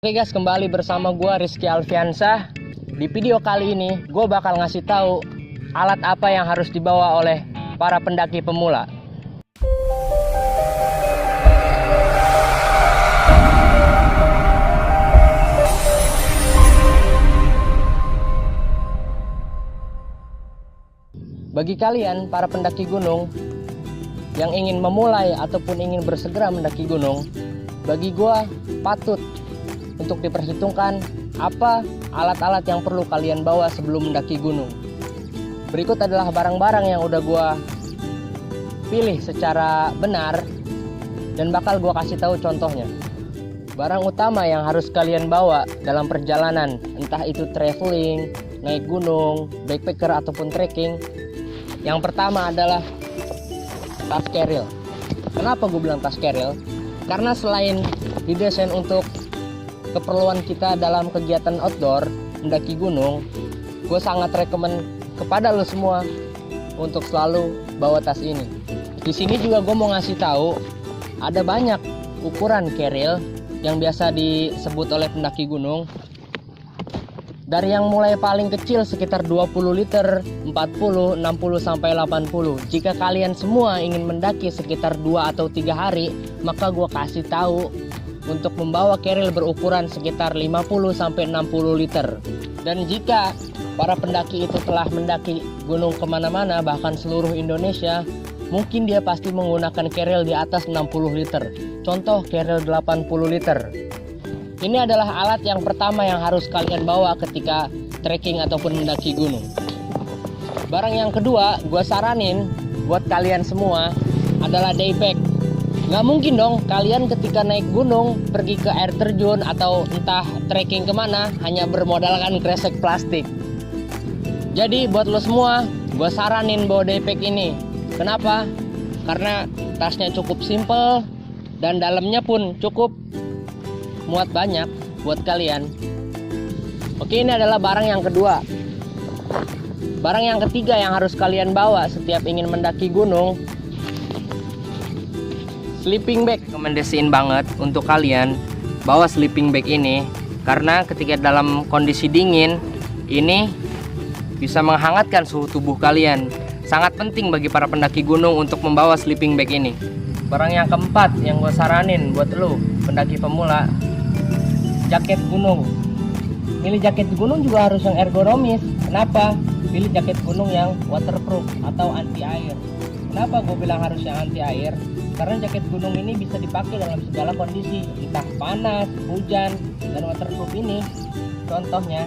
Oke guys, kembali bersama gue Rizky Alfiansyah. Di video kali ini gue bakal ngasih tahu alat apa yang harus dibawa oleh para pendaki pemula. Bagi kalian para pendaki gunung yang ingin memulai ataupun ingin bersegera mendaki gunung, bagi gue patut untuk diperhitungkan apa alat-alat yang perlu kalian bawa sebelum mendaki gunung. Berikut adalah barang-barang yang udah gue pilih secara benar dan bakal gue kasih tahu contohnya. Barang utama yang harus kalian bawa dalam perjalanan, entah itu traveling, naik gunung, backpacker ataupun trekking. Yang pertama adalah tas keril. Kenapa gue bilang tas keril? Karena selain didesain untuk keperluan kita dalam kegiatan outdoor, mendaki gunung, gue sangat rekomen kepada lo semua untuk selalu bawa tas ini. Di sini juga gue mau ngasih tahu ada banyak ukuran keril yang biasa disebut oleh pendaki gunung. Dari yang mulai paling kecil sekitar 20 liter, 40, 60 sampai 80. Jika kalian semua ingin mendaki sekitar 2 atau 3 hari, maka gue kasih tahu untuk membawa keril berukuran sekitar 50 sampai 60 liter. Dan jika para pendaki itu telah mendaki gunung kemana-mana, bahkan seluruh Indonesia, mungkin dia pasti menggunakan keril di atas 60 liter. Contoh keril 80 liter. Ini adalah alat yang pertama yang harus kalian bawa ketika trekking ataupun mendaki gunung. Barang yang kedua, gue saranin buat kalian semua adalah daypack. Nggak mungkin dong kalian ketika naik gunung pergi ke air terjun atau entah trekking kemana hanya bermodalkan kresek plastik. Jadi buat lo semua, gue saranin bawa daypack ini. Kenapa? Karena tasnya cukup simple dan dalamnya pun cukup muat banyak buat kalian. Oke, ini adalah barang yang kedua. Barang yang ketiga yang harus kalian bawa setiap ingin mendaki gunung, sleeping bag. Rekomendasiin banget untuk kalian bawa sleeping bag ini, karena ketika dalam kondisi dingin ini bisa menghangatkan suhu tubuh kalian. Sangat penting bagi para pendaki gunung untuk membawa sleeping bag ini. Barang yang keempat yang gue saranin buat lo pendaki pemula, jaket gunung. Pilih jaket gunung juga harus yang ergonomis. Kenapa? Pilih jaket gunung yang waterproof atau anti air. Kenapa gue bilang harus yang anti air? Karena jaket gunung ini bisa dipakai dalam segala kondisi, entah panas, hujan, dan waterproof ini contohnya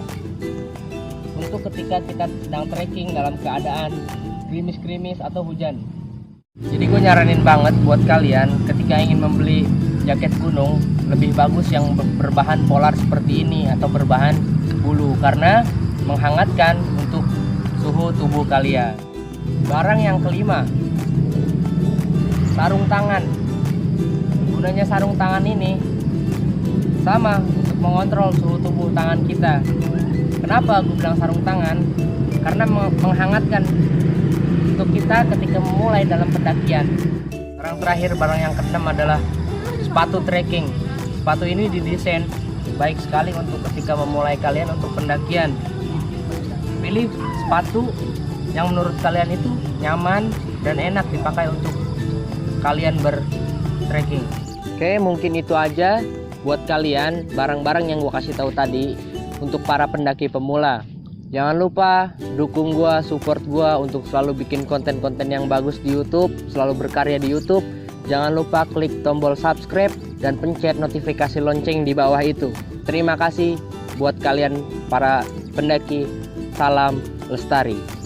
untuk ketika kita sedang trekking dalam keadaan gerimis-gerimis atau hujan. Jadi gue nyaranin banget buat kalian ketika ingin membeli jaket gunung, lebih bagus yang berbahan polar seperti ini atau berbahan bulu, karena menghangatkan untuk suhu tubuh kalian. Barang yang kelima, sarung tangan. Gunanya sarung tangan ini sama untuk mengontrol suhu tubuh tangan kita. Kenapa gue bilang sarung tangan? Karena menghangatkan untuk kita ketika memulai dalam pendakian. Barang terakhir, barang yang keenam adalah sepatu trekking. Sepatu ini didesain baik sekali untuk ketika memulai kalian untuk pendakian. Pilih sepatu yang menurut kalian itu nyaman dan enak dipakai untuk kalian bertrekking. Oke, mungkin itu aja buat kalian barang-barang yang gue kasih tahu tadi untuk para pendaki pemula. Jangan lupa dukung gue, support gue untuk selalu bikin konten-konten yang bagus di YouTube, selalu berkarya di YouTube. Jangan lupa klik tombol subscribe dan pencet notifikasi lonceng di bawah itu. Terima kasih buat kalian para pendaki. Salam lestari.